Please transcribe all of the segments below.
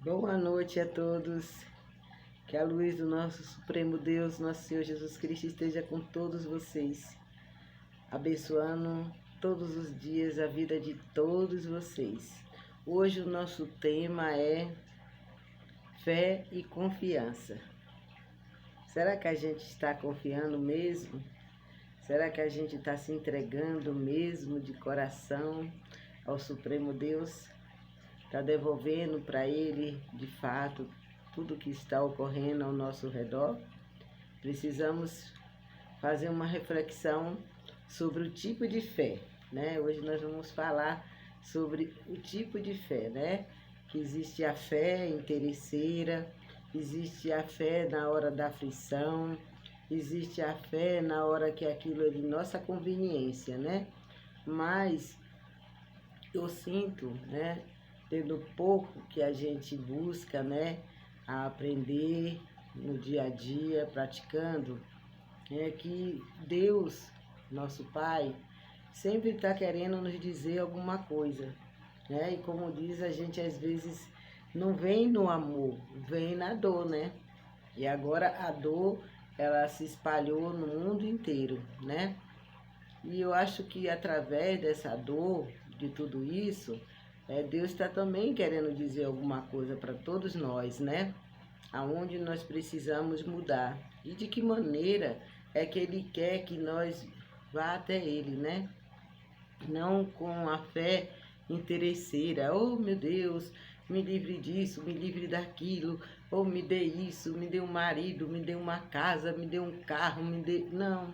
Boa noite a todos. Que a luz do nosso Supremo Deus, nosso Senhor Jesus Cristo, esteja com todos vocês, abençoando todos os dias a vida de todos vocês. Hoje o nosso tema é fé e confiança. Será que a gente está confiando mesmo? Será que a gente está se entregando mesmo de coração ao Supremo Deus? Está devolvendo para Ele, de fato, tudo que está ocorrendo ao nosso redor? Precisamos fazer uma reflexão sobre o tipo de fé, né? Hoje nós vamos falar sobre o tipo de fé, né? Que existe a fé interesseira, existe a fé na hora da aflição, existe a fé na hora que aquilo é de nossa conveniência, né? Mas eu sinto, né, tendo pouco que a gente busca, né, a aprender no dia a dia, praticando, é que Deus, nosso Pai, sempre está querendo nos dizer alguma coisa, né? E como diz, a gente às vezes não vem no amor, vem na dor, né? E agora a dor, ela se espalhou no mundo inteiro, né? E eu acho que através dessa dor, de tudo isso, Deus está também querendo dizer alguma coisa para todos nós, né? Aonde nós precisamos mudar. E de que maneira é que Ele quer que nós vá até Ele, né? Não com a fé interesseira. Oh, meu Deus, me livre disso, me livre daquilo. Ou me dê isso, me dê um marido, me dê uma casa, me dê um carro, me dê... Não,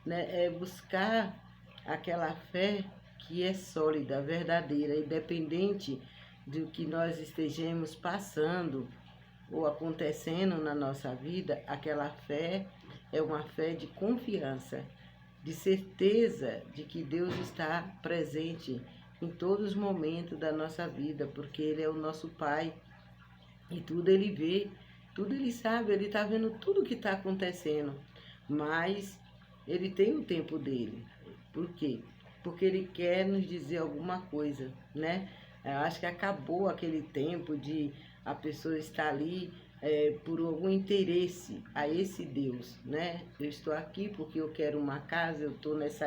né? É buscar aquela fé que é sólida, verdadeira, independente do que nós estejamos passando ou acontecendo na nossa vida. Aquela fé é uma fé de confiança, de certeza de que Deus está presente em todos os momentos da nossa vida, porque Ele é o nosso Pai e tudo Ele vê, tudo Ele sabe, Ele está vendo tudo o que está acontecendo, mas Ele tem o tempo dele. Por quê? Porque Ele quer nos dizer alguma coisa, né? Eu acho que acabou aquele tempo de a pessoa estar ali por algum interesse a esse Deus, né? Eu estou aqui porque eu quero uma casa, eu estou nessa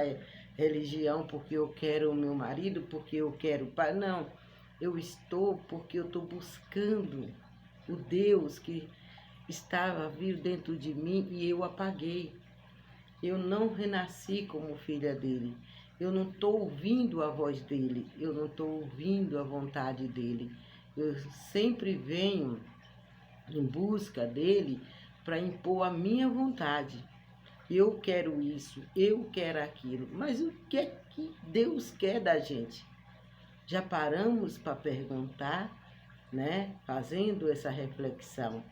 religião porque eu quero o meu marido, porque eu quero o pai. Não, eu estou porque eu estou buscando o Deus que estava vivo dentro de mim e eu apaguei. Eu não renasci como filha dele. Eu não estou ouvindo a voz dele. Eu não estou ouvindo a vontade dele. Eu sempre venho em busca dele para impor a minha vontade. Eu quero isso, eu quero aquilo. Mas o que é que Deus quer da gente? Já paramos para perguntar, né? Fazendo essa reflexão.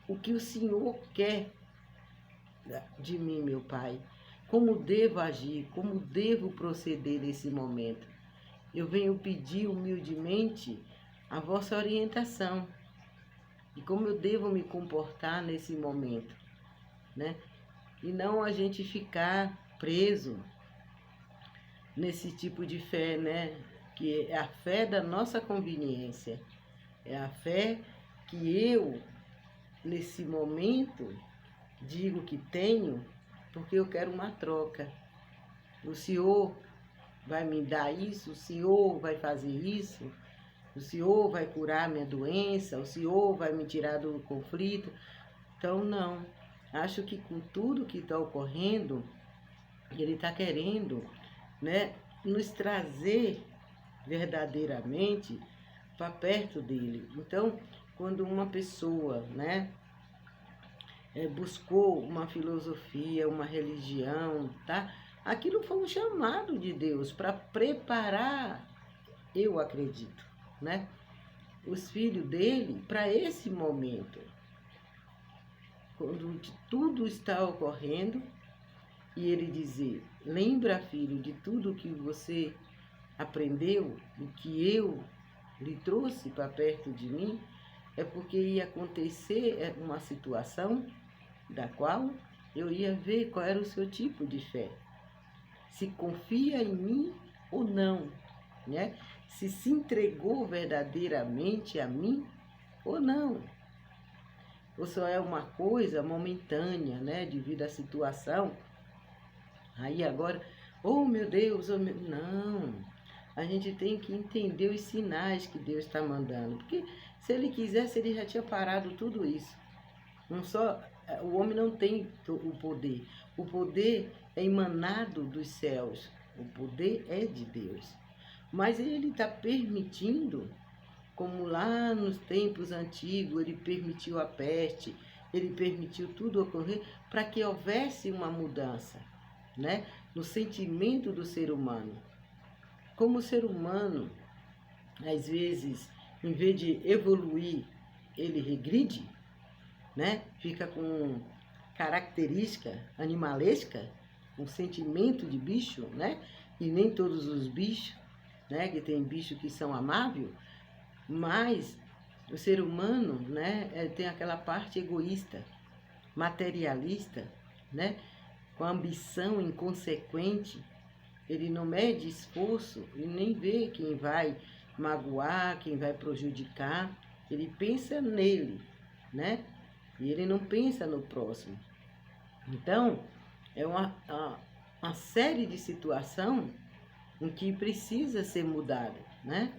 O que o Senhor quer de mim, meu Pai? Como devo agir? Como devo proceder nesse momento? Eu venho pedir humildemente a vossa orientação e como eu devo me comportar nesse momento, né? E não a gente ficar preso nesse tipo de fé, né? Que é a fé da nossa conveniência, é a fé que eu, nesse momento, digo que tenho porque eu quero uma troca. O Senhor vai me dar isso, o Senhor vai fazer isso, o Senhor vai curar minha doença, o Senhor vai me tirar do conflito. Então, não. Acho que com tudo que está ocorrendo, Ele está querendo, né, nos trazer verdadeiramente para perto dele. Então, quando uma pessoa, né, buscou uma filosofia, uma religião, tá? Aquilo foi um chamado de Deus para preparar, eu acredito, né? Os filhos dele para esse momento, quando tudo está ocorrendo, e ele dizer: lembra, filho, de tudo que você aprendeu, o que eu lhe trouxe para perto de mim, é porque ia acontecer uma situação da qual eu ia ver qual era o seu tipo de fé. Se confia em mim ou não, né? Se entregou verdadeiramente a mim ou não. Ou só é uma coisa momentânea, né, devido à situação. Aí agora, oh meu Deus, oh meu... Não, a gente tem que entender os sinais que Deus está mandando. Porque se ele quisesse, ele já tinha parado tudo isso. Não só, o homem não tem o poder. O poder é emanado dos céus. O poder é de Deus. Mas ele está permitindo, como lá nos tempos antigos, ele permitiu a peste, ele permitiu tudo ocorrer para que houvesse uma mudança, né, no sentimento do ser humano. Como o ser humano, às vezes, em vez de evoluir, ele regride, né? Fica com característica animalesca, um sentimento de bicho, né? E nem todos os bichos, né? Que tem bichos que são amáveis, mas o ser humano, né? Tem aquela parte egoísta, materialista, né? Com ambição inconsequente. Ele não mede esforço e nem vê quem vai magoar, quem vai prejudicar. Ele pensa nele, né? E ele não pensa no próximo. Então, é uma série de situações em que precisa ser mudada, né?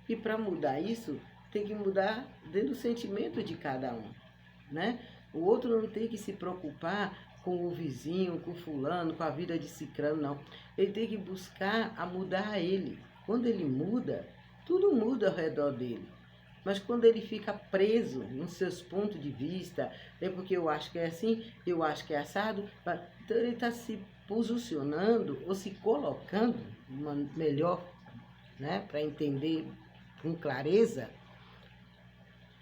E para mudar isso, tem que mudar dentro do sentimento de cada um, né? O outro não tem que se preocupar com o vizinho, com o fulano, com a vida de cicrano, não. Ele tem que buscar a mudar ele. Quando ele muda, tudo muda ao redor dele. Mas quando ele fica preso nos seus pontos de vista, é porque eu acho que é assim, eu acho que é assado, então ele está se posicionando ou se colocando melhor, né, para entender com clareza,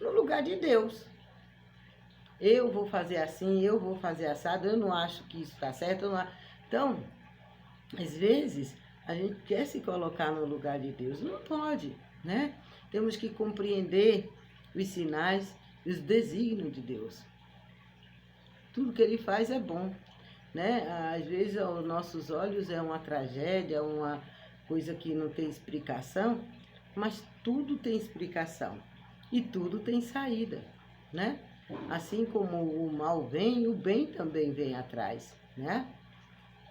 no lugar de Deus. Eu vou fazer assim, eu vou fazer assado, eu não acho que isso está certo. Então, às vezes, a gente quer se colocar no lugar de Deus. Não pode, né? Temos que compreender os sinais e os desígnios de Deus. Tudo que Ele faz é bom, né? Às vezes, aos nossos olhos é uma tragédia, uma coisa que não tem explicação, mas tudo tem explicação e tudo tem saída, né? Assim como o mal vem, o bem também vem atrás, né?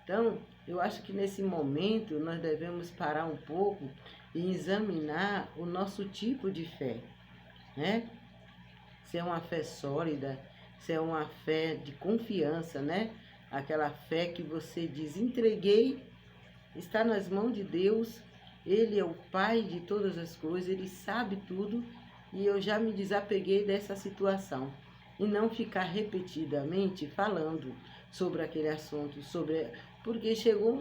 Então, eu acho que nesse momento nós devemos parar um pouco e examinar o nosso tipo de fé, né? Se é uma fé sólida, se é uma fé de confiança, né? Aquela fé que você diz, entreguei, está nas mãos de Deus, Ele é o Pai de todas as coisas, Ele sabe tudo e eu já me desapeguei dessa situação. E não ficar repetidamente falando sobre aquele assunto, porque chegou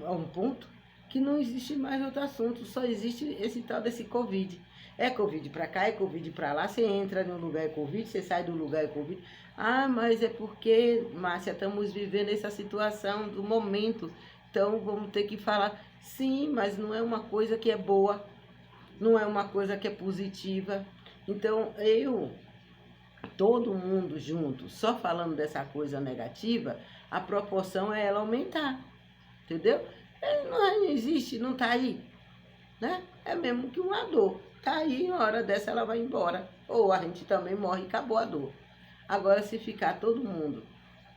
a um ponto que não existe mais outro assunto, só existe esse tal desse Covid. É Covid para cá, é Covid para lá, você entra no lugar é Covid, você sai do lugar é Covid. Ah, mas é porque, Márcia, estamos vivendo essa situação do momento, então vamos ter que falar. Sim, mas não é uma coisa que é boa, não é uma coisa que é positiva. Então, todo mundo junto, só falando dessa coisa negativa, a proporção é ela aumentar, entendeu? Não existe, não está aí, né? É mesmo que uma dor. Está aí, uma hora dessa ela vai embora. Ou a gente também morre e acabou a dor. Agora, se ficar todo mundo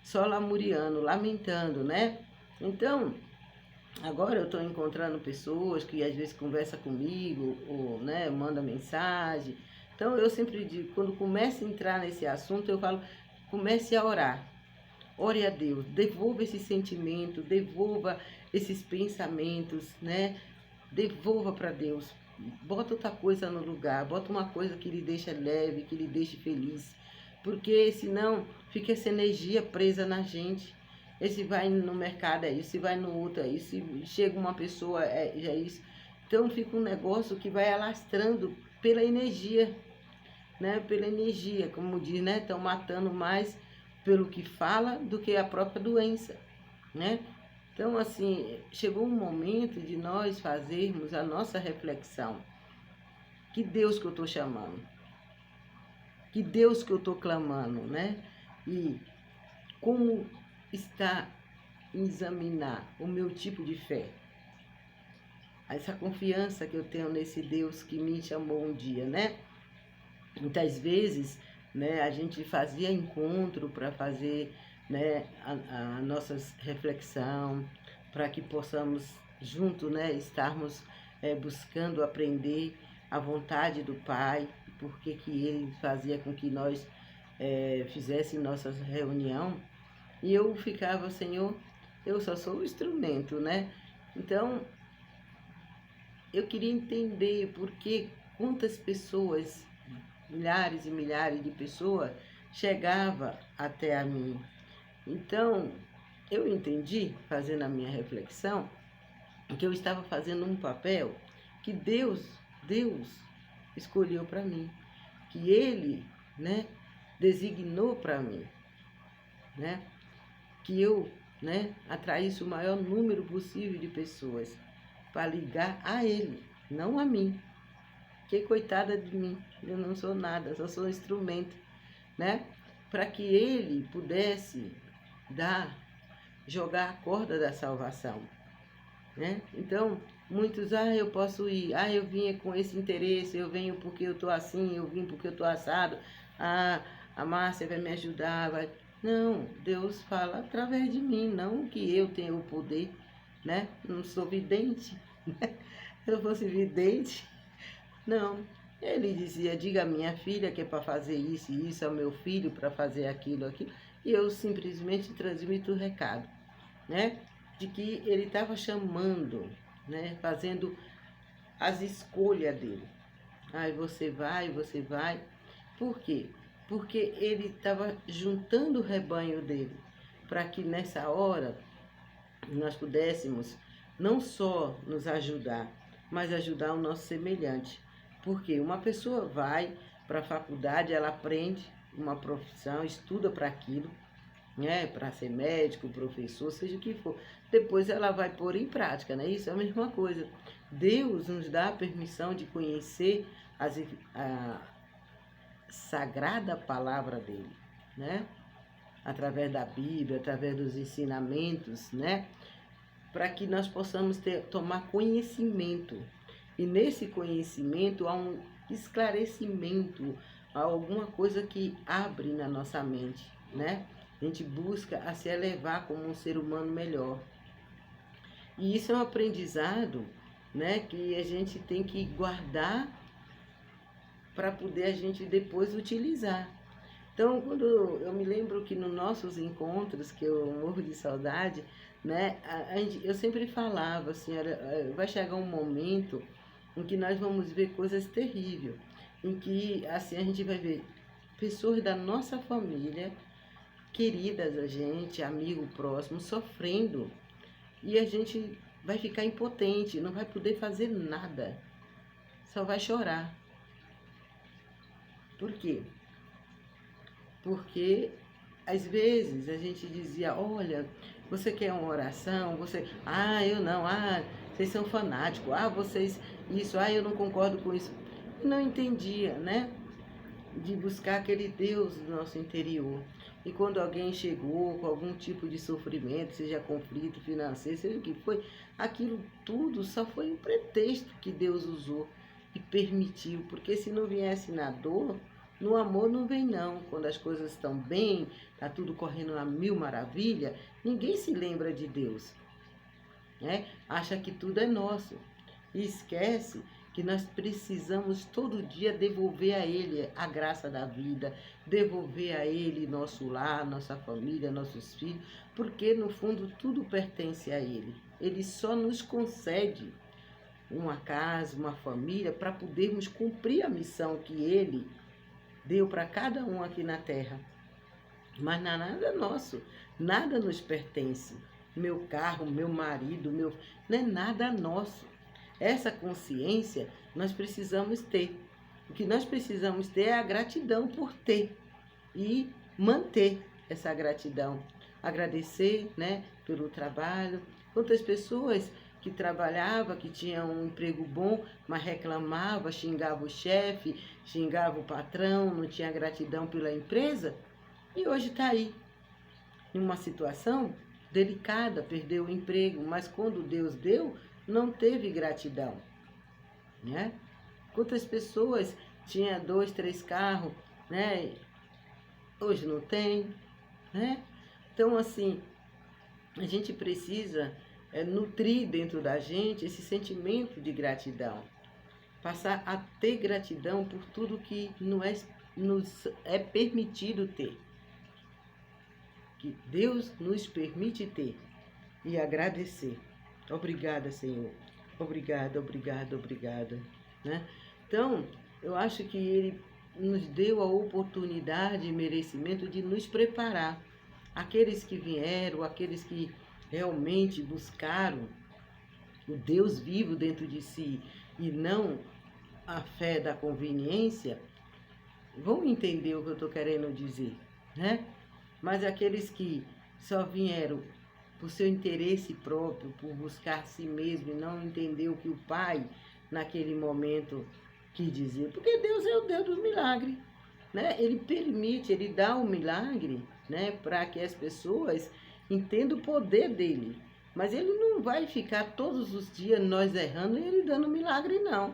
só lamuriando, lamentando, né? Então, agora eu estou encontrando pessoas que às vezes conversam comigo, ou, né, manda mensagem. Então, eu sempre digo, quando começa a entrar nesse assunto, eu falo, comece a orar. Ore a Deus, devolva esse sentimento, devolva esses pensamentos, né? Devolva para Deus. Bota outra coisa no lugar, bota uma coisa que lhe deixa leve, que lhe deixe feliz. Porque senão fica essa energia presa na gente. Esse vai no mercado é isso, se vai no outro é isso, se chega uma pessoa é isso. Então fica um negócio que vai alastrando pela energia, né? Pela energia, como diz, né? Estão matando mais pelo que fala do que a própria doença, né? Então, assim, chegou um momento de nós fazermos a nossa reflexão. Que Deus que eu estou chamando? Que Deus que eu estou clamando, né? E como está examinar o meu tipo de fé? Essa confiança que eu tenho nesse Deus que me chamou um dia, né? Muitas vezes, né, a gente fazia encontro para fazer, né, a nossas reflexão, para que possamos junto, né, estarmos buscando aprender a vontade do Pai, porque que Ele fazia com que nós fizéssemos nossa reunião. E eu ficava, Senhor, eu só sou o instrumento, né? Então, eu queria entender por que quantas pessoas, milhares e milhares de pessoas, chegavam até a mim. Então, eu entendi, fazendo a minha reflexão, que eu estava fazendo um papel que Deus escolheu para mim, que Ele, né, designou para mim, né, que eu, né, atraísse o maior número possível de pessoas para ligar a Ele, não a mim. Que coitada de mim, eu não sou nada, só sou um instrumento, né? Para que Ele pudesse jogar a corda da salvação, né? Então, muitos, eu posso ir, eu vinha com esse interesse, eu venho porque eu estou assim, eu vim porque eu estou assado, a Márcia vai me ajudar, vai... Não, Deus fala através de mim, não que eu tenha o poder, né? Não sou vidente, né? Se eu fosse vidente, não. Ele dizia, diga à minha filha que é para fazer isso e isso, ao meu filho para fazer aquilo, aquilo, e eu simplesmente transmito o recado, né? De que ele estava chamando, né? Fazendo as escolhas dele. Você vai, você vai. Por quê? Porque ele estava juntando o rebanho dele, para que nessa hora nós pudéssemos não só nos ajudar, mas ajudar o nosso semelhante. Porque uma pessoa vai para a faculdade, ela aprende uma profissão, estuda para aquilo, né, para ser médico, professor, seja o que for. Depois ela vai pôr em prática, né? Isso é a mesma coisa. Deus nos dá a permissão de conhecer a sagrada palavra dele, né? Através da Bíblia, através dos ensinamentos, né? Para que nós possamos tomar conhecimento. E nesse conhecimento há um esclarecimento, há alguma coisa que abre na nossa mente, né? A gente busca a se elevar como um ser humano melhor. E isso é um aprendizado, né, que a gente tem que guardar para poder a gente depois utilizar. Então, quando eu me lembro que nos nossos encontros, que eu morro de saudade, né, eu sempre falava assim, olha, vai chegar um momento em que nós vamos ver coisas terríveis, em que assim a gente vai ver pessoas da nossa família, queridas a gente, amigo próximo, sofrendo, e a gente vai ficar impotente, não vai poder fazer nada, só vai chorar. Por quê? Porque às vezes a gente dizia, olha, você quer uma oração? Eu não, vocês são fanáticos, vocês isso, eu não concordo com isso. Não entendia, né? De buscar aquele Deus no nosso interior. E quando alguém chegou com algum tipo de sofrimento, seja conflito financeiro, seja o que foi, aquilo tudo só foi um pretexto que Deus usou e permitiu, porque se não viesse na dor, no amor não vem não. Quando as coisas estão bem, está tudo correndo a mil maravilha, ninguém se lembra de Deus, né? Acha que tudo é nosso e esquece que nós precisamos todo dia devolver a Ele a graça da vida, devolver a Ele nosso lar, nossa família, nossos filhos, porque no fundo tudo pertence a Ele. Ele só nos concede uma casa, uma família, para podermos cumprir a missão que Ele deu para cada um aqui na terra. Mas nada é nosso, nada nos pertence. Meu carro, meu marido, não é nada nosso. Essa consciência nós precisamos ter. O que nós precisamos ter é a gratidão por ter e manter essa gratidão. Agradecer, né, pelo trabalho. Quantas pessoas que trabalhava, que tinha um emprego bom, mas reclamava, xingava o chefe, xingava o patrão, não tinha gratidão pela empresa, e hoje está aí, em uma situação delicada, perdeu o emprego, mas quando Deus deu, não teve gratidão, né? Quantas pessoas tinha 2, 3 carros, né? Hoje não tem, né? Então, assim, a gente precisa nutrir dentro da gente esse sentimento de gratidão. Passar a ter gratidão por tudo que nos é permitido ter. Que Deus nos permite ter. E agradecer. Obrigada, Senhor. Obrigada, obrigada, obrigada. Né? Então, eu acho que Ele nos deu a oportunidade e merecimento de nos preparar. Aqueles que vieram, aqueles que realmente buscaram o Deus vivo dentro de si e não a fé da conveniência, vão entender o que eu estou querendo dizer, né? Mas aqueles que só vieram por seu interesse próprio, por buscar si mesmo e não entender o que o Pai, naquele momento, quis dizer. Porque Deus é o Deus do milagre, né? Ele permite, Ele dá o milagre, né? Para que as pessoas entendam o poder dEle. Mas Ele não vai ficar todos os dias nós errando e Ele dando milagre, não.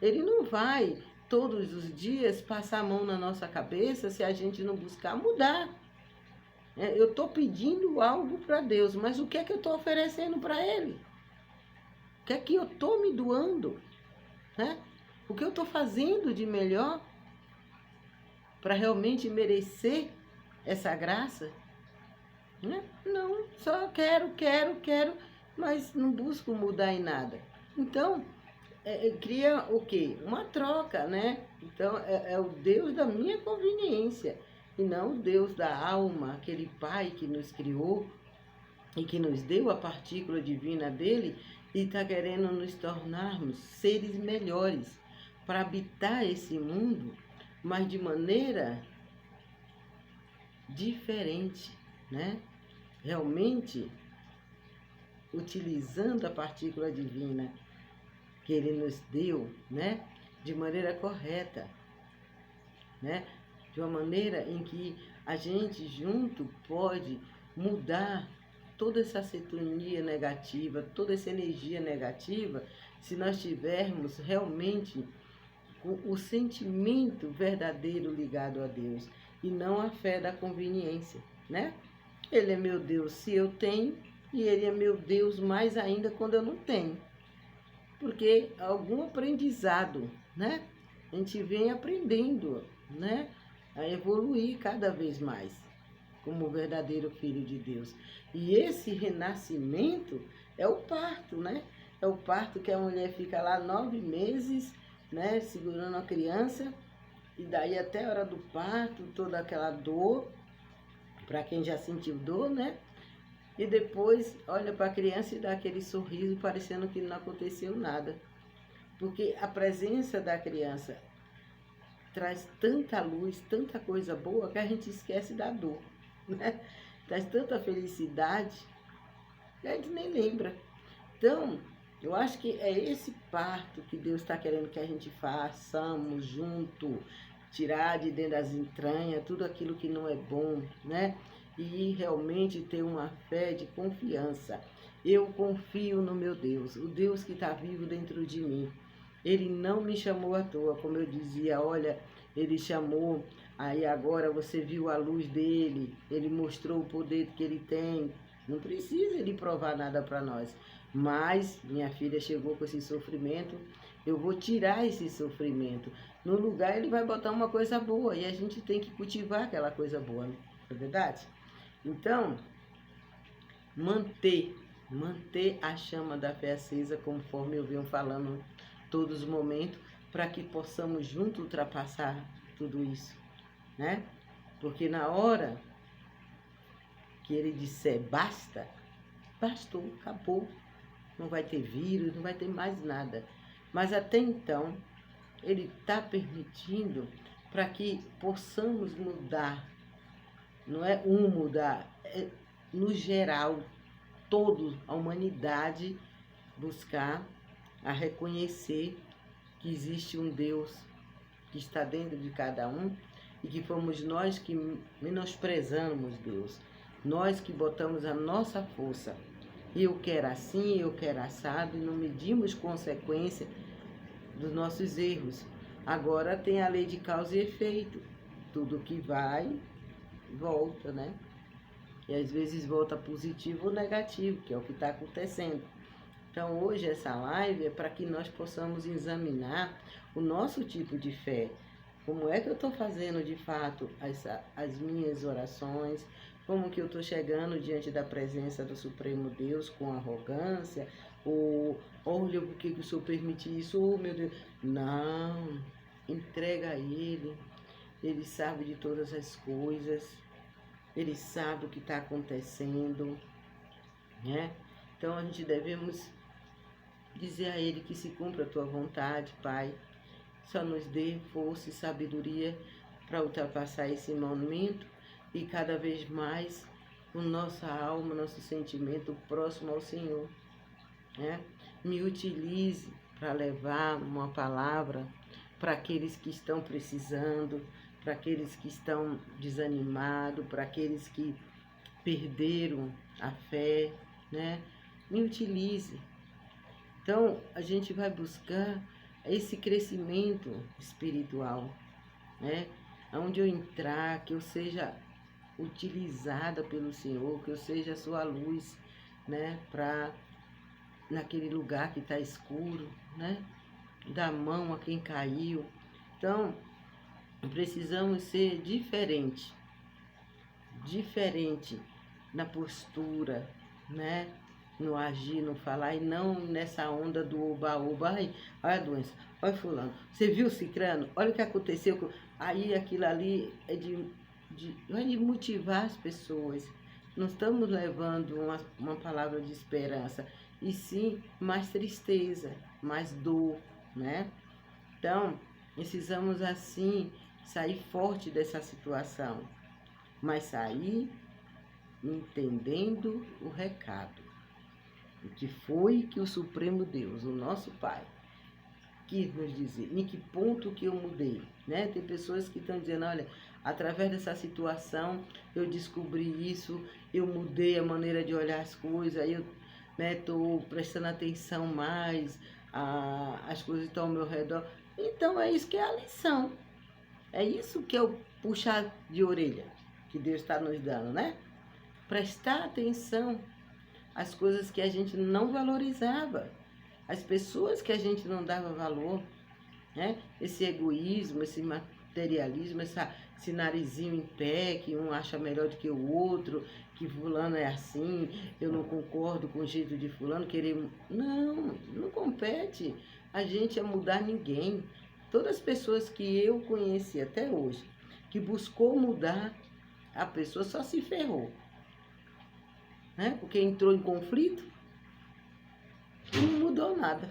Ele não vai todos os dias passar a mão na nossa cabeça se a gente não buscar mudar. Eu estou pedindo algo para Deus, mas o que é que eu estou oferecendo para Ele? O que é que eu estou me doando? Né? O que eu estou fazendo de melhor para realmente merecer essa graça? Né? Não, só quero, mas não busco mudar em nada. Então, cria o quê? Uma troca, né? Então, é o Deus da minha conveniência e não o Deus da alma, aquele Pai que nos criou e que nos deu a partícula divina dele e está querendo nos tornarmos seres melhores para habitar esse mundo, mas de maneira diferente, né? Realmente utilizando a partícula divina que Ele nos deu, né? De maneira correta, né? De uma maneira em que a gente junto pode mudar toda essa sintonia negativa, toda essa energia negativa, se nós tivermos realmente o sentimento verdadeiro ligado a Deus e não a fé da conveniência, né? Ele é meu Deus se eu tenho e Ele é meu Deus mais ainda quando eu não tenho. Porque algum aprendizado, né? A gente vem aprendendo, né? A evoluir cada vez mais como verdadeiro filho de Deus. E esse renascimento é o parto, né? É o parto que a mulher fica lá 9 meses, né? Segurando a criança. E daí até a hora do parto, toda aquela dor, para quem já sentiu dor, né? E depois olha para a criança e dá aquele sorriso parecendo que não aconteceu nada. Porque a presença da criança traz tanta luz, tanta coisa boa, que a gente esquece da dor, né? Traz tanta felicidade que a gente nem lembra. Então, eu acho que é esse parto que Deus está querendo que a gente façamos junto, tirar de dentro das entranhas tudo aquilo que não é bom, né? E realmente ter uma fé de confiança. Eu confio no meu Deus, o Deus que está vivo dentro de mim. Ele não me chamou à toa, como eu dizia, olha, Ele chamou, aí agora você viu a luz dele, Ele mostrou o poder que Ele tem. Não precisa Ele provar nada para nós. Mas minha filha chegou com esse sofrimento, eu vou tirar esse sofrimento. No lugar Ele vai botar uma coisa boa e a gente tem que cultivar aquela coisa boa, não é verdade? Então, manter a chama da fé acesa, conforme eu venho falando todos os momentos, para que possamos juntos ultrapassar tudo isso, né? Porque na hora que Ele disser basta, bastou, acabou. Não vai ter vírus, não vai ter mais nada. Mas até então, Ele está permitindo para que possamos mudar. Não é mudar, é no geral, toda a humanidade buscar a reconhecer que existe um Deus que está dentro de cada um e que fomos nós que menosprezamos Deus. Nós que botamos a nossa força. Eu quero assim, eu quero assado e não medimos consequência dos nossos erros. Agora tem a lei de causa e efeito. Tudo que vai, volta, né? E às vezes volta positivo ou negativo, que é o que está acontecendo. Então hoje essa live é para que nós possamos examinar o nosso tipo de fé. Como é que eu estou fazendo de fato as minhas orações? Como que eu estou chegando diante da presença do Supremo Deus com arrogância? Ou olha por que o Senhor permite isso? Oh meu Deus! Não! Entrega a Ele. Ele sabe de todas as coisas. Ele sabe o que está acontecendo, né? Então a gente devemos dizer a Ele que se cumpra a tua vontade, Pai. Só nos dê força e sabedoria para ultrapassar esse momento e cada vez mais o nossa alma, nosso sentimento próximo ao Senhor, né? Me utilize para levar uma palavra para aqueles que estão precisando, para aqueles que estão desanimados, para aqueles que perderam a fé, né? Me utilize. Então, a gente vai buscar esse crescimento espiritual, né? Onde eu entrar, que eu seja utilizada pelo Senhor, que eu seja a sua luz, né? Para naquele lugar que está escuro, né? Dar mão a quem caiu. Então, precisamos ser diferente na postura, né? No agir, no falar, e não nessa onda do oba-oba. Ai, olha a doença, olha fulano, você viu o cicrano? Olha o que aconteceu. Aí aquilo ali é de motivar as pessoas. Não estamos levando uma palavra de esperança, e sim mais tristeza, mais dor, né? Então, precisamos assim sair forte dessa situação, mas sair entendendo o recado. O que foi que o Supremo Deus, o nosso Pai, quis nos dizer, em que ponto que eu mudei, né? Tem pessoas que estão dizendo, olha, através dessa situação eu descobri isso, eu mudei a maneira de olhar as coisas, aí eu estou prestando atenção mais, as coisas estão ao meu redor. Então é isso que é a lição, é isso que é o puxar de orelha que Deus está nos dando, né? Prestar atenção às coisas que a gente não valorizava, as pessoas que a gente não dava valor, né? Esse egoísmo, esse materialismo, esse narizinho em pé, que um acha melhor do que o outro, que fulano é assim, eu não concordo com o jeito de fulano, querer... Não compete a gente a mudar ninguém. Todas as pessoas que eu conheci até hoje, que buscou mudar, a pessoa só se ferrou, né? Porque entrou em conflito e não mudou nada.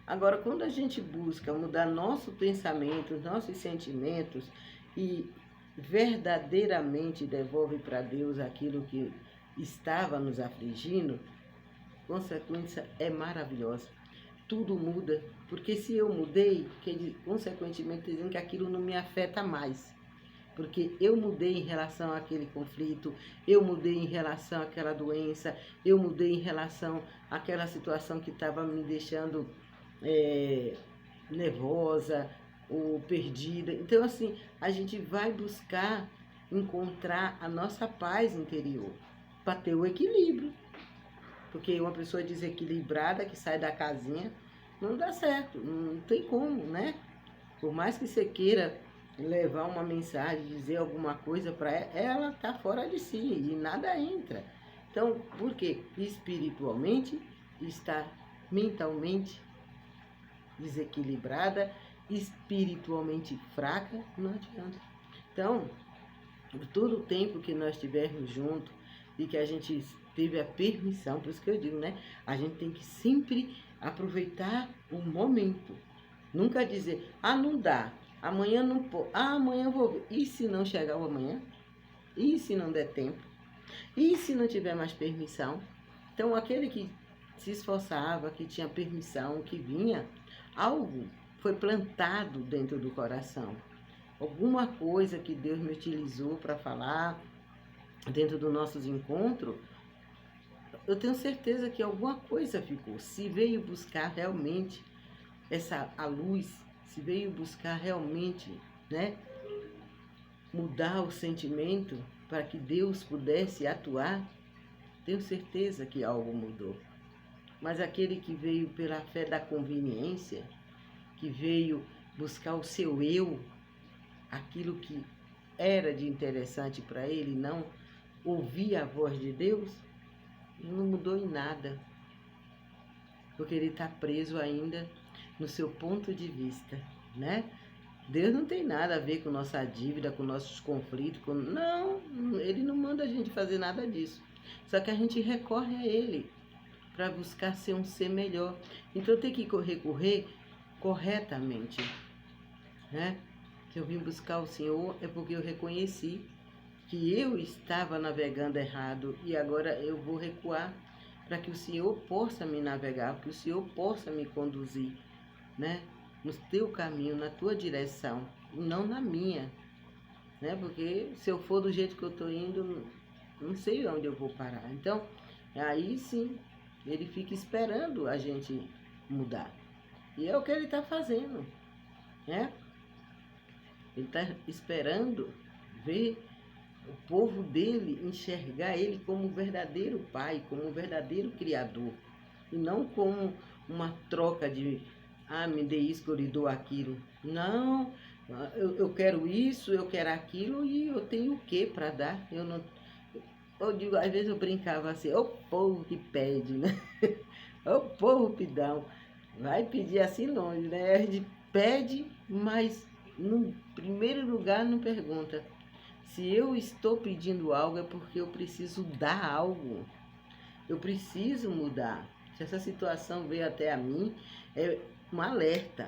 Agora, quando a gente busca mudar nosso pensamento, nossos sentimentos e verdadeiramente devolve para Deus aquilo que estava nos afligindo, a consequência é maravilhosa. Tudo muda, porque se eu mudei, consequentemente dizendo que aquilo não me afeta mais. Porque eu mudei em relação àquele conflito, eu mudei em relação àquela doença, eu mudei em relação àquela situação que estava me deixando nervosa ou perdida. Então, assim, a gente vai buscar encontrar a nossa paz interior para ter o equilíbrio. Porque uma pessoa desequilibrada que sai da casinha não dá certo, não tem como, né? Por mais que você queira levar uma mensagem, dizer alguma coisa para ela, tá fora de si e nada entra. Então, por quê? Espiritualmente está mentalmente desequilibrada, espiritualmente fraca, não adianta. Então, todo o tempo que nós estivermos juntos e que a gente teve a permissão, por isso que eu digo, né? A gente tem que sempre aproveitar o momento. Nunca dizer, não dá, amanhã não pode, amanhã eu vou ver. E se não chegar o amanhã? E se não der tempo? E se não tiver mais permissão? Então, aquele que se esforçava, que tinha permissão, que vinha, algo foi plantado dentro do coração. Alguma coisa que Deus me utilizou para falar dentro dos nossos encontros, eu tenho certeza que alguma coisa ficou. Se veio buscar realmente a luz, se veio buscar realmente, né, mudar o sentimento para que Deus pudesse atuar, tenho certeza que algo mudou. Mas aquele que veio pela fé da conveniência, que veio buscar o seu eu, aquilo que era de interessante para ele, não ouvir a voz de Deus, não mudou em nada, porque ele está preso ainda no seu ponto de vista, né? Deus não tem nada a ver com nossa dívida, com nossos conflitos, não, ele não manda a gente fazer nada disso. Só que a gente recorre a ele para buscar ser um ser melhor. Então tem que recorrer corretamente, né? Se eu vim buscar o Senhor é porque eu reconheci que eu estava navegando errado e agora eu vou recuar para que o Senhor possa me navegar, que o Senhor possa me conduzir, né? No teu caminho, na tua direção, não na minha, né? Porque se eu for do jeito que eu estou indo, não sei onde eu vou parar. Então, aí sim, ele fica esperando a gente mudar. E é o que ele está fazendo, né? Ele está esperando ver o povo dele enxergar ele como o verdadeiro pai, como o verdadeiro criador. E não como uma troca de, me dê isso que eu lhe dou aquilo. Não, eu quero isso, eu quero aquilo e eu tenho o que para dar? Eu digo, às vezes eu brincava assim, o povo que pede, né? O povo pidão. Vai pedir assim longe, né? A gente pede, mas no primeiro lugar não pergunta. Se eu estou pedindo algo é porque eu preciso dar algo. Eu preciso mudar. Se essa situação veio até a mim, é um alerta.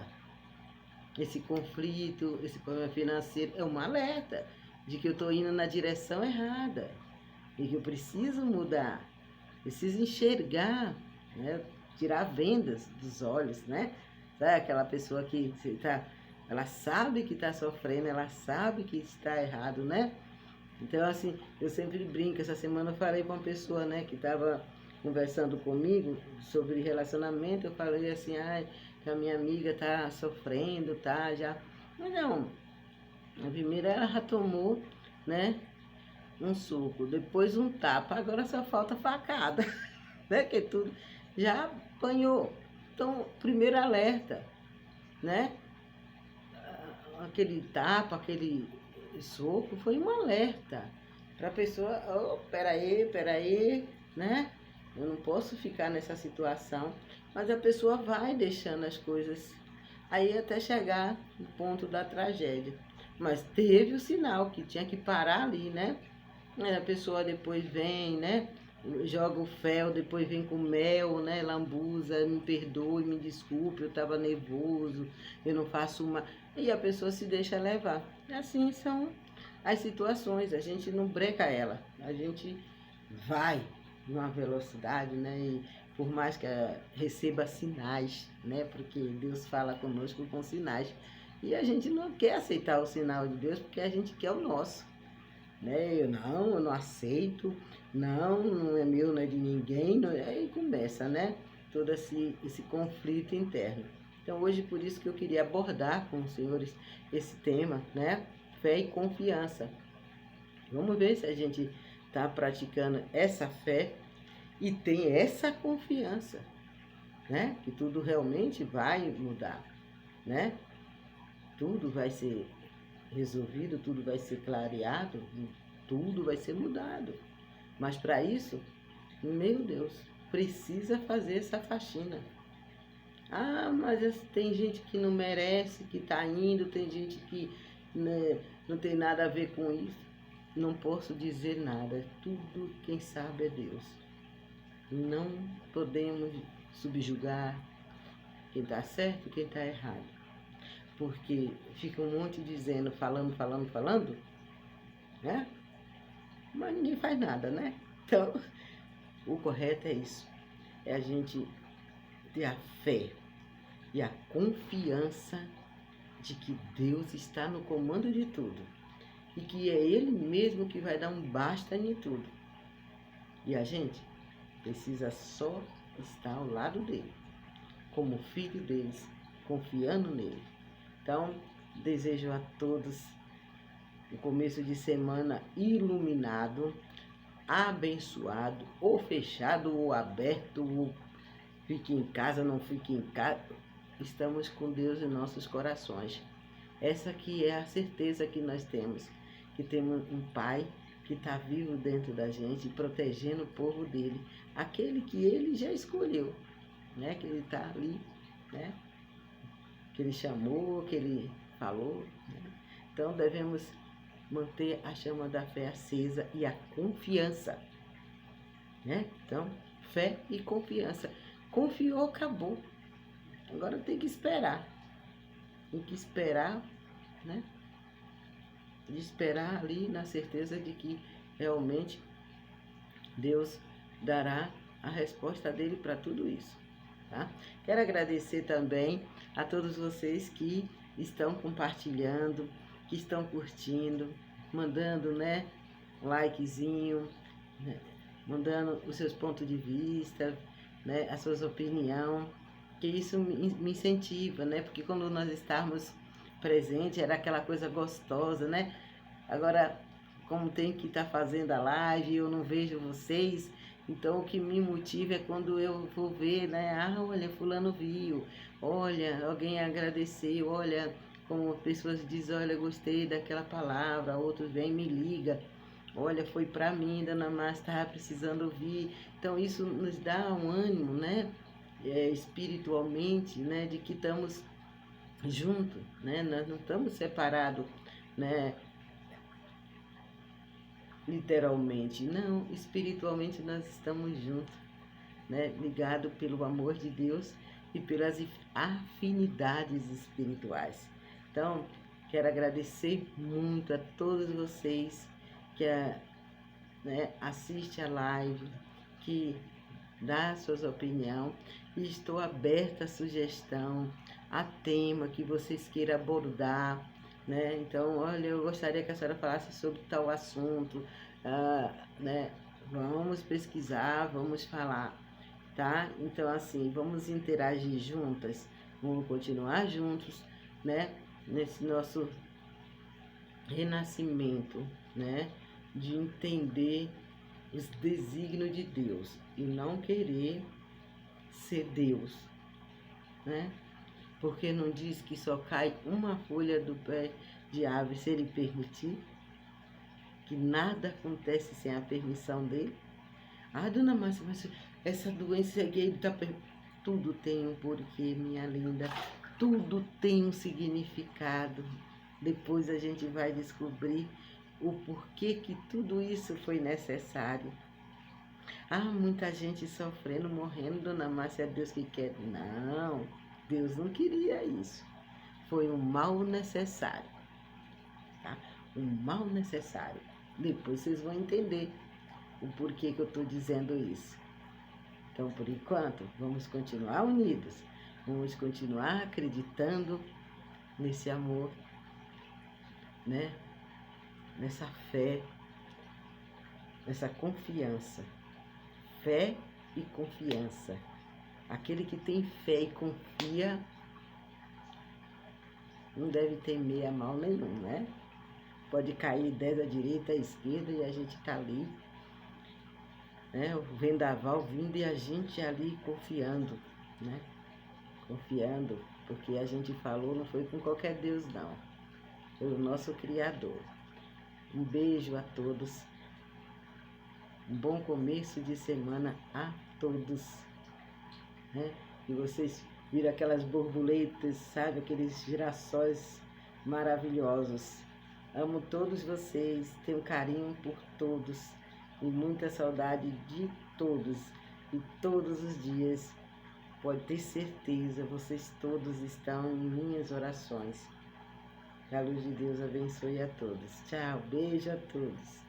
Esse conflito, esse problema financeiro é um alerta de que eu estou indo na direção errada e que eu preciso mudar. Preciso enxergar, né? Tirar vendas dos olhos, né? Sabe aquela pessoa que ela sabe que está sofrendo, ela sabe que está errado, né? Então, assim, eu sempre brinco. Essa semana eu falei com uma pessoa, né, que estava conversando comigo sobre relacionamento. Eu falei assim, que a minha amiga tá sofrendo, tá, já. Mas não, a primeira ela já tomou, né, um suco, depois um tapa, agora só falta facada, né, que tudo já apanhou. Então, primeiro alerta, né, aquele tapa, aquele soco foi um alerta para a pessoa, peraí, né? Eu não posso ficar nessa situação, mas a pessoa vai deixando as coisas aí até chegar no ponto da tragédia. Mas teve o sinal que tinha que parar ali, né? Aí a pessoa depois vem, né? Joga o fel, depois vem com mel, né? Lambuza, me perdoe, me desculpe, eu estava nervoso, eu não faço uma. E a pessoa se deixa levar. Assim são as situações, a gente não breca ela, a gente vai numa velocidade, né? E por mais que receba sinais, né? Porque Deus fala conosco com sinais. E a gente não quer aceitar o sinal de Deus porque a gente quer o nosso, né? Eu não aceito, não é meu, não é de ninguém, não é, aí começa, né? Todo esse conflito interno. Então hoje por isso que eu queria abordar com os senhores esse tema, né? Fé e confiança. Vamos ver se a gente está praticando essa fé e tem essa confiança, né? Que tudo realmente vai mudar, né? Tudo vai ser resolvido, tudo vai ser clareado, tudo vai ser mudado. Mas para isso, meu Deus, precisa fazer essa faxina. Mas tem gente que não merece, que está indo, tem gente que, né, não tem nada a ver com isso. Não posso dizer nada, tudo quem sabe é Deus. Não podemos subjugar quem está certo e quem está errado. Porque fica um monte dizendo, falando, né? Mas ninguém faz nada, né? Então, o correto é isso. É a gente ter a fé e a confiança de que Deus está no comando de tudo. E que é Ele mesmo que vai dar um basta em tudo. E a gente precisa só estar ao lado dele, como filho deles, confiando nele. Então, desejo a todos um começo de semana iluminado, abençoado, ou fechado, ou aberto, ou fique em casa, não fique em casa. Estamos com Deus em nossos corações. Essa que é a certeza que nós temos, que temos um Pai que está vivo dentro da gente, protegendo o povo dele, aquele que ele já escolheu, né? Que ele está ali, né? Que ele chamou, que ele falou, né? Então devemos manter a chama da fé acesa e a confiança, né? Então, fé e confiança. Confiou, acabou. Agora tem que esperar. Tem que esperar, né? De esperar ali na certeza de que realmente Deus dará a resposta dele para tudo isso, tá? Quero agradecer também a todos vocês que estão compartilhando, que estão curtindo, mandando, né, likezinho, né, mandando os seus pontos de vista, né, as suas opiniões, que isso me incentiva, né? Porque quando nós estávamos presentes era aquela coisa gostosa, né? Agora, como tem que estar fazendo a live, eu não vejo vocês, então o que me motiva é quando eu vou ver, né? Ah, olha, fulano viu, olha, alguém agradeceu, olha, como pessoas dizem, olha, gostei daquela palavra, outros vêm e me liga, olha, foi para mim, Dona Márcia, estava precisando ouvir. Então isso nos dá um ânimo, né? Espiritualmente, né? De que estamos juntos, né? Nós não estamos separados, né? Literalmente, não, espiritualmente nós estamos juntos, né? Ligados pelo amor de Deus e pelas afinidades espirituais. Então, quero agradecer muito a todos vocês que né, assiste a live, que dá suas opiniões, e estou aberta a sugestão, a tema que vocês queiram abordar, né? Então, olha, eu gostaria que a senhora falasse sobre tal assunto, né? Vamos pesquisar, vamos falar, tá? Então, assim, vamos interagir juntas, vamos continuar juntos, né? Nesse nosso renascimento, né? De entender os desígnios de Deus e não querer ser Deus, né? Porque não diz que só cai uma folha do pé de árvore se ele permitir, que nada acontece sem a permissão dele. Ah, Dona Márcia, mas essa doença aqui tá tudo tem um porquê, minha linda. Tudo tem um significado. Depois a gente vai descobrir o porquê que tudo isso foi necessário. Ah, muita gente sofrendo, morrendo, Dona Márcia, é Deus que quer. Não, Deus não queria isso. Foi um mal necessário, tá? Um mal necessário. Depois vocês vão entender o porquê que eu estou dizendo isso. Então, por enquanto, vamos continuar unidos. Vamos continuar acreditando nesse amor, né? Nessa fé, nessa confiança. Fé e confiança. Aquele que tem fé e confia não deve temer a mal nenhum, né? Pode cair 10 à direita, à esquerda e a gente tá ali, né? O vendaval vindo e a gente ali confiando, né? Confiando, porque a gente falou, não foi com qualquer Deus, não. Foi o nosso Criador. Um beijo a todos. Um bom começo de semana a todos, né? E vocês viram aquelas borboletas, sabe? Aqueles girassóis maravilhosos. Amo todos vocês, tenho carinho por todos e muita saudade de todos. E todos os dias, pode ter certeza, vocês todos estão em minhas orações. Que a luz de Deus abençoe a todos. Tchau, beijo a todos.